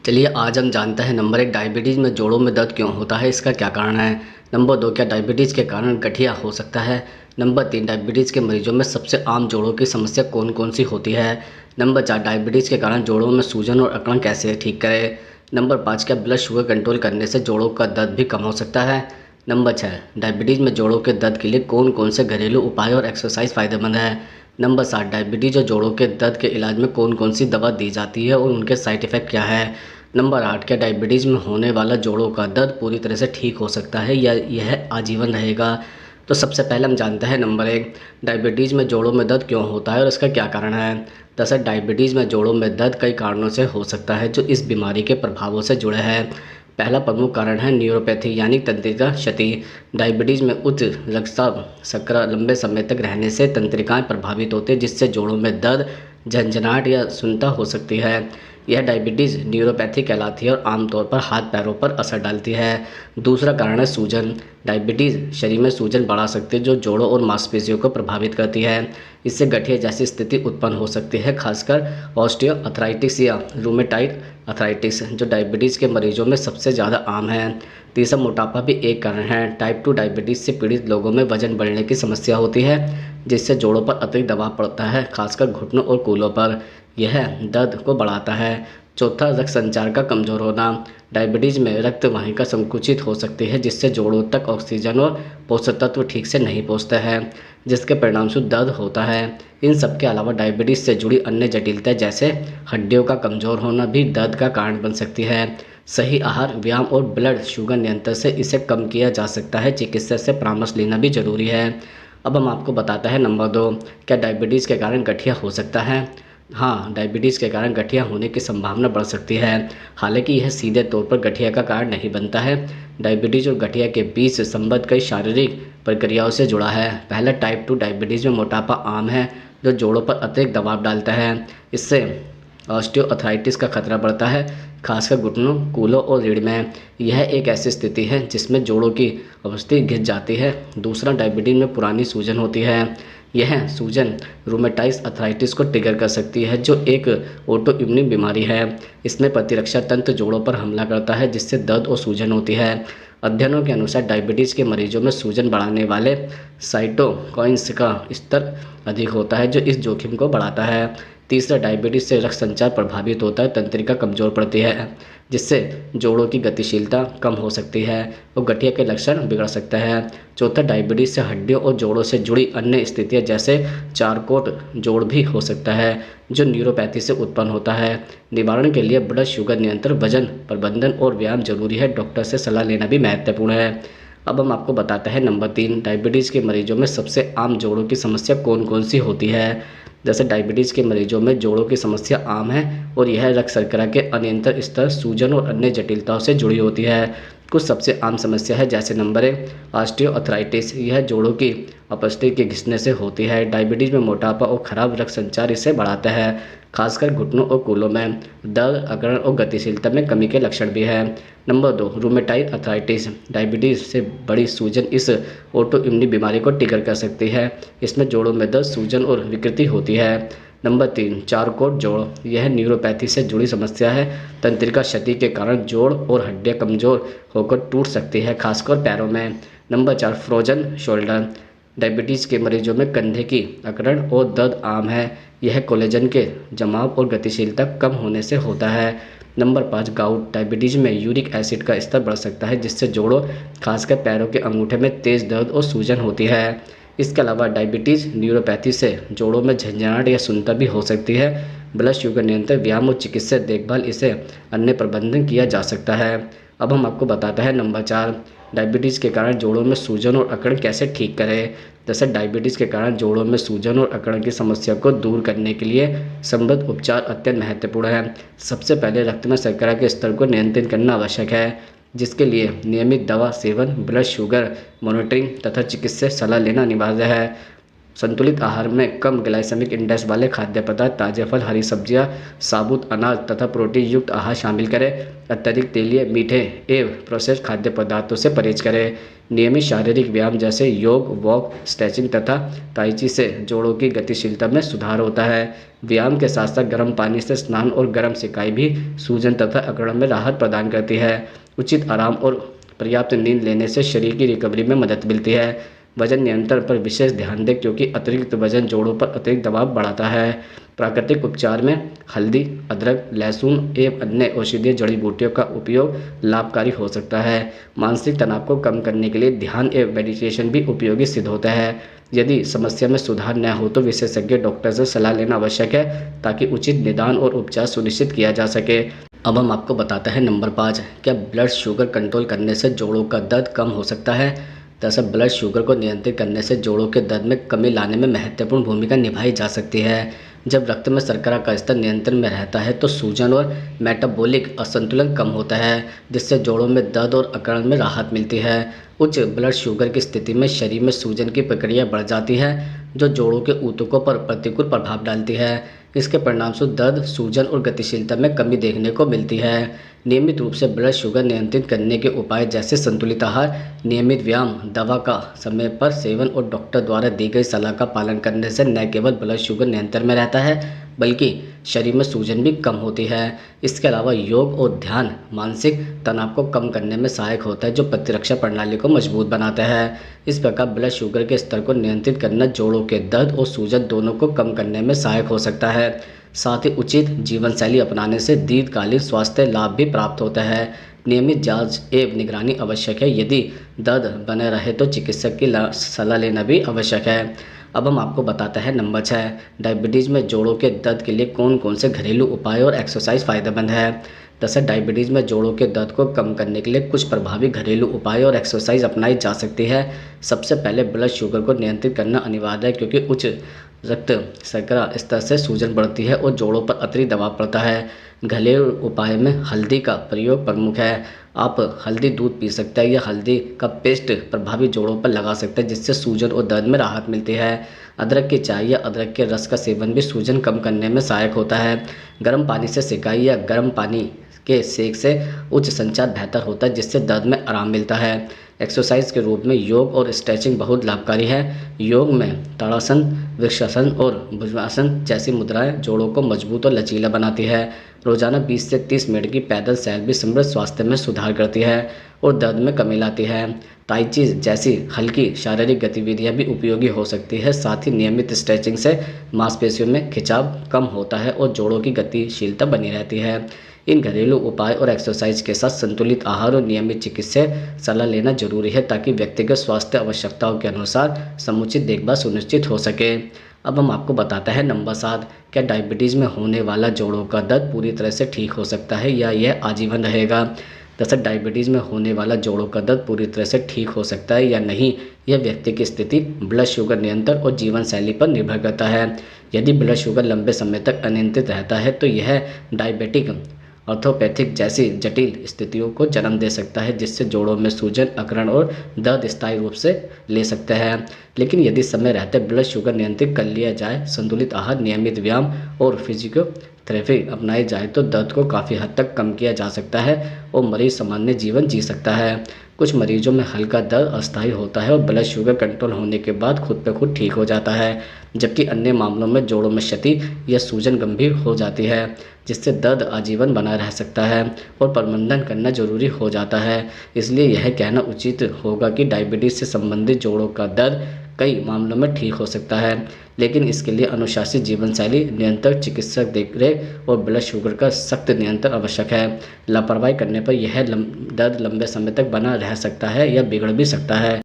चलिए आज हम जानते हैं नंबर 1 डायबिटीज़ में जोड़ों में दर्द क्यों होता है, इसका क्या कारण है। नंबर 2 क्या डायबिटीज़ के कारण गठिया हो सकता है। नंबर 3 डायबिटीज़ के मरीजों में सबसे आम जोड़ों की समस्या कौन कौन सी होती है। नंबर 4 डायबिटीज़ के कारण जोड़ों में सूजन और अकड़न कैसे ठीक करें। नंबर 5 क्या ब्लड शुगर कंट्रोल करने से जोड़ों का दर्द भी कम हो सकता है। नंबर 6 डायबिटीज़ में जोड़ों के दर्द के लिए कौन कौन से घरेलू उपाय और एक्सरसाइज फ़ायदेमंद है। नंबर 7 डायबिटीज़ और जोड़ों के दर्द के इलाज में कौन कौन सी दवा दी जाती है और उनके साइड इफ़ेक्ट क्या है। नंबर 8 क्या डायबिटीज़ में होने वाला जोड़ों का दर्द पूरी तरह से ठीक हो सकता है या यह आजीवन रहेगा। तो सबसे पहले हम जानते हैं नंबर 1 डायबिटीज़ में जोड़ों में दर्द क्यों होता है और इसका क्या कारण है। दरअसल डायबिटीज़ में जोड़ों में दर्द कई कारणों से हो सकता है जो इस बीमारी के प्रभावों से जुड़े हैं। पहला प्रमुख कारण है न्यूरोपैथी यानी तंत्रिका क्षति। डायबिटीज़ में उच्च रक्तचाप शर्करा लंबे समय तक रहने से तंत्रिकाएं प्रभावित होती हैं जिससे जोड़ों में दर्द झंझनाहट या सुन्नता हो सकती है। यह डायबिटीज़ न्यूरोपैथी कहलाती है और आमतौर पर हाथ पैरों पर असर डालती है। दूसरा कारण है सूजन। डायबिटीज़ शरीर में सूजन बढ़ा सकती है जो जोड़ों और मांसपेशियों को प्रभावित करती है। इससे गठिया जैसी स्थिति उत्पन्न हो सकती है, खासकर ऑस्टियोआर्थराइटिस या रूमेटाइड अर्थराइटिस जो डायबिटीज़ के मरीजों में सबसे ज़्यादा आम है। तीसरा मोटापा भी एक कारण है। टाइप 2 डायबिटीज़ से पीड़ित लोगों में वजन बढ़ने की समस्या होती है जिससे जोड़ों पर अतिरिक्त दबाव पड़ता है, खासकर घुटनों और कूल्हों पर। यह दर्द को बढ़ाता है। चौथा रक्त संचार का कमज़ोर होना। डायबिटीज़ में रक्त वाहिका संकुचित हो सकती है जिससे जोड़ों तक ऑक्सीजन और पोषक तत्व ठीक से नहीं पहुंचते हैं, जिसके परिणामस्वरूप दर्द होता है। इन सब के अलावा डायबिटीज़ से जुड़ी अन्य जटिलताएं जैसे हड्डियों का कमज़ोर होना भी दर्द का कारण बन सकती है। सही आहार, व्यायाम और ब्लड शुगर नियंत्रण से इसे कम किया जा सकता है। चिकित्सक से परामर्श लेना भी जरूरी है। अब हम आपको बताते हैं नंबर 2 क्या डायबिटीज़ के कारण गठिया हो सकता है। हाँ, डायबिटीज़ के कारण गठिया होने की संभावना बढ़ सकती है, हालांकि यह सीधे तौर पर गठिया का कारण नहीं बनता है। डायबिटीज़ और गठिया के बीच संबंध कई शारीरिक प्रक्रियाओं से जुड़ा है। पहला टाइप 2 डायबिटीज़ में मोटापा आम है जो जोड़ों पर अतिरिक्त दबाव डालता है। इससे ऑस्टियोआर्थराइटिस का खतरा बढ़ता है, खासकर घुटनों, कूल्हों और रीढ़ में। यह एक ऐसी स्थिति है जिसमें जोड़ों की अवस्था घिस जाती है। दूसरा डायबिटीज़ में पुरानी सूजन होती है। यह सूजन रूमेटाइड अर्थराइटिस को ट्रिगर कर सकती है जो एक ऑटोइम्यून बीमारी है। इसमें प्रतिरक्षा तंत्र जोड़ों पर हमला करता है जिससे दर्द और सूजन होती है। अध्ययनों के अनुसार डायबिटीज़ के मरीजों में सूजन बढ़ाने वाले साइटोकाइन्स का स्तर अधिक होता है जो इस जोखिम को बढ़ाता है। तीसरा डायबिटीज़ से रक्त संचार प्रभावित होता है, तंत्रिका कमज़ोर पड़ती है जिससे जोड़ों की गतिशीलता कम हो सकती है और गठिया के लक्षण बिगड़ सकते हैं। चौथा डायबिटीज़ से हड्डियों और जोड़ों से जुड़ी अन्य स्थितियां जैसे चारकोट जोड़ भी हो सकता है जो न्यूरोपैथी से उत्पन्न होता है। निवारण के लिए ब्लड शुगर नियंत्रण, वजन प्रबंधन और व्यायाम जरूरी है। डॉक्टर से सलाह लेना भी महत्वपूर्ण है। अब हम आपको बताते हैं नंबर 3 डायबिटीज़ के मरीजों में सबसे आम जोड़ों की समस्या कौन कौन सी होती है। जैसे डायबिटीज़ के मरीजों में जोड़ों की समस्या आम है और यह रक्त शर्करा के अनियंत्रित स्तर, सूजन और अन्य जटिलताओं से जुड़ी होती है। कुछ सबसे आम समस्या है जैसे नंबर 1 ऑस्टियोआर्थराइटिस। यह जोड़ों की उपस्थिति के घिसने से होती है। डायबिटीज़ में मोटापा और खराब रक्त संचार इसे बढ़ाता है, खासकर घुटनों और कूल्हों में। दर्द, अकड़न और गतिशीलता में कमी के लक्षण भी है। Number 2 rheumatoid arthritis. डायबिटीज़ से बड़ी सूजन इस ऑटोइम्यून बीमारी को ट्रिगर कर सकती है। इसमें जोड़ों में दर्द, सूजन और विकृति होती है। नंबर 3 चारकोट जोड़। यह न्यूरोपैथी से जुड़ी समस्या है। तंत्रिका क्षति के कारण जोड़ और हड्डियां कमज़ोर होकर टूट सकती है, खासकर पैरों में। Number 4 frozen shoulder. डायबिटीज़ के मरीजों में कंधे की अकड़न और दर्द आम है। यह कोलेजन के जमाव और गतिशीलता कम होने से होता है। Number 5 gout. डायबिटीज़ में यूरिक एसिड का स्तर बढ़ सकता है जिससे जोड़ों, खासकर पैरों के अंगूठे में तेज़ दर्द और सूजन होती है। इसके अलावा डायबिटीज़ न्यूरोपैथी से जोड़ों में झंझनाहट या सुन्नता भी हो सकती है। ब्लड शुगर नियंत्रण, व्यायाम और चिकित्सा देखभाल इसे अन्य प्रबंधन किया जा सकता है। अब हम आपको बताते हैं नंबर 4 डायबिटीज़ के कारण जोड़ों में सूजन और अकड़न कैसे ठीक करें। जैसे डायबिटीज़ के कारण जोड़ों में सूजन और अकड़न की समस्या को दूर करने के लिए संबद्ध उपचार अत्यंत महत्वपूर्ण है। सबसे पहले रक्त में शर्करा के स्तर को नियंत्रित करना आवश्यक है, जिसके लिए नियमित दवा सेवन, ब्लड शुगर मॉनिटरिंग तथा चिकित्सक सलाह लेना अनिवार्य है। संतुलित आहार में कम ग्लाइसेमिक इंडेक्स वाले खाद्य पदार्थ, ताजे फल, हरी सब्जियां, साबुत अनाज तथा प्रोटीन युक्त आहार शामिल करें। अत्यधिक तेलीय, मीठे एवं प्रोसेस्ड खाद्य पदार्थों से परहेज करें। नियमित शारीरिक व्यायाम जैसे योग, वॉक, स्ट्रेचिंग तथा ताई ची से जोड़ों की गतिशीलता में सुधार होता है। व्यायाम के साथ साथ गर्म पानी से स्नान और गर्म सिकाई भी सूजन तथा अकड़न में राहत प्रदान करती है। उचित आराम और पर्याप्त नींद लेने से शरीर की रिकवरी में मदद मिलती है। वजन नियंत्रण पर विशेष ध्यान दें क्योंकि अतिरिक्त वजन जोड़ों पर अतिरिक्त दबाव बढ़ाता है। प्राकृतिक उपचार में हल्दी, अदरक, लहसुन एवं अन्य औषधीय जड़ी बूटियों का उपयोग लाभकारी हो सकता है। मानसिक तनाव को कम करने के लिए ध्यान एवं मेडिटेशन भी उपयोगी सिद्ध होता है। यदि समस्या में सुधार न हो तो विशेषज्ञ डॉक्टर से सलाह लेना आवश्यक है ताकि उचित निदान और उपचार सुनिश्चित किया जा सके। अब हम आपको बताते हैं नंबर 5, क्या ब्लड शुगर कंट्रोल करने से जोड़ों का दर्द कम हो सकता है। दरअसल ब्लड शुगर को नियंत्रित करने से जोड़ों के दर्द में कमी लाने में महत्वपूर्ण भूमिका निभाई जा सकती है। जब रक्त में शर्करा का स्तर नियंत्रण में रहता है तो सूजन और मेटाबॉलिक असंतुलन कम होता है, जिससे जोड़ों में दर्द और अकड़न में राहत मिलती है। उच्च ब्लड शुगर की स्थिति में शरीर में सूजन की प्रक्रिया बढ़ जाती है, जो जोड़ों के ऊतकों पर प्रतिकूल प्रभाव डालती है। इसके परिणामस्वरूप दर्द, सूजन और गतिशीलता में कमी देखने को मिलती है। नियमित रूप से ब्लड शुगर नियंत्रित करने के उपाय जैसे संतुलित आहार, नियमित व्यायाम, दवा का समय पर सेवन और डॉक्टर द्वारा दी गई सलाह का पालन करने से न केवल ब्लड शुगर नियंत्रण में रहता है बल्कि शरीर में सूजन भी कम होती है। इसके अलावा योग और ध्यान मानसिक तनाव को कम करने में सहायक होता है, जो प्रतिरक्षा प्रणाली को मजबूत बनाता है। इस प्रकार ब्लड शुगर के स्तर को नियंत्रित करना जोड़ों के दर्द और सूजन दोनों को कम करने में सहायक हो सकता है। साथ ही उचित जीवन शैली अपनाने से दीर्घकालीन स्वास्थ्य लाभ भी प्राप्त होता है। नियमित जांच एवं निगरानी आवश्यक है। यदि दर्द बने रहे तो चिकित्सक की सलाह लेना भी आवश्यक है। अब हम आपको बताते हैं नंबर 6, डायबिटीज़ में जोड़ों के दर्द के लिए कौन कौन से घरेलू उपाय और एक्सरसाइज फ़ायदेमंद है। दरअसल डायबिटीज़ में जोड़ों के दर्द को कम करने के लिए कुछ प्रभावी घरेलू उपाय और एक्सरसाइज अपनाई जा सकती है। सबसे पहले ब्लड शुगर को नियंत्रित करना अनिवार्य है क्योंकि उच्च रक्त शर्करा स्तर से सूजन बढ़ती है और जोड़ों पर अतिरिक्त दबाव पड़ता है। घरेलू उपाय में हल्दी का प्रयोग प्रमुख है। आप हल्दी दूध पी सकते हैं या हल्दी का पेस्ट प्रभावी जोड़ों पर लगा सकते हैं, जिससे सूजन और दर्द में राहत मिलती है। अदरक की चाय या अदरक के रस का सेवन भी सूजन कम करने में सहायक होता है। गर्म पानी से सिकाई या गर्म पानी के सेक से उच्च संचार बेहतर होता है, जिससे दर्द में आराम मिलता है। एक्सरसाइज के रूप में योग और स्ट्रेचिंग बहुत लाभकारी है। योग में ताड़ासन, वृक्षासन और भुजंगासन जैसी मुद्राएं जोड़ों को मजबूत और लचीला बनाती है। रोजाना 20 से 30 मिनट की पैदल सैर भी समृद्ध स्वास्थ्य में सुधार करती है और दर्द में कमी लाती है। ताई ची जैसी हल्की शारीरिक गतिविधियां भी उपयोगी हो सकती है। साथ ही नियमित स्ट्रेचिंग से मांसपेशियों में खिंचाव कम होता है और जोड़ों की गतिशीलता बनी रहती है। इन घरेलू उपाय और एक्सरसाइज के साथ संतुलित आहार और नियमित चिकित्सीय सलाह लेना जरूरी है ताकि व्यक्तिगत स्वास्थ्य आवश्यकताओं के अनुसार समुचित देखभाल सुनिश्चित हो सके। अब हम आपको बताते हैं नंबर 7, क्या डायबिटीज़ में होने वाला जोड़ों का दर्द पूरी तरह से ठीक हो सकता है या यह आजीवन रहेगा। दरअसल डायबिटीज़ में होने वाला जोड़ों का दर्द पूरी तरह से ठीक हो सकता है या नहीं, यह व्यक्ति की स्थिति, ब्लड शुगर नियंत्रण और जीवन शैली पर निर्भर करता है। यदि ब्लड शुगर लंबे समय तक अनियंत्रित रहता है तो यह डायबिटिक ऑर्थोपैथिक जैसी जटिल स्थितियों को जन्म दे सकता है, जिससे जोड़ों में सूजन, अकड़न और दर्द स्थायी रूप से ले सकते हैं। लेकिन यदि समय रहते ब्लड शुगर नियंत्रित कर लिया जाए, संतुलित आहार, नियमित व्यायाम और फिजियोथेरेपी अपनाई जाए तो दर्द को काफ़ी हद तक कम किया जा सकता है और मरीज सामान्य जीवन जी सकता है। कुछ मरीजों में हल्का दर्द अस्थायी होता है और ब्लड शुगर कंट्रोल होने के बाद खुद पे खुद ठीक हो जाता है, जबकि अन्य मामलों में जोड़ों में क्षति या सूजन गंभीर हो जाती है, जिससे दर्द आजीवन बना रह सकता है और प्रबंधन करना जरूरी हो जाता है। इसलिए यह कहना उचित होगा कि डायबिटीज़ से संबंधित जोड़ों का दर्द कई मामलों में ठीक हो सकता है, लेकिन इसके लिए अनुशासित जीवन शैली, निरंतर चिकित्सक देखरेख और ब्लड शुगर का सख्त नियंत्रण आवश्यक है। लापरवाही करने पर यह दर्द लंबे समय तक बना रह सकता है या बिगड़ भी सकता है।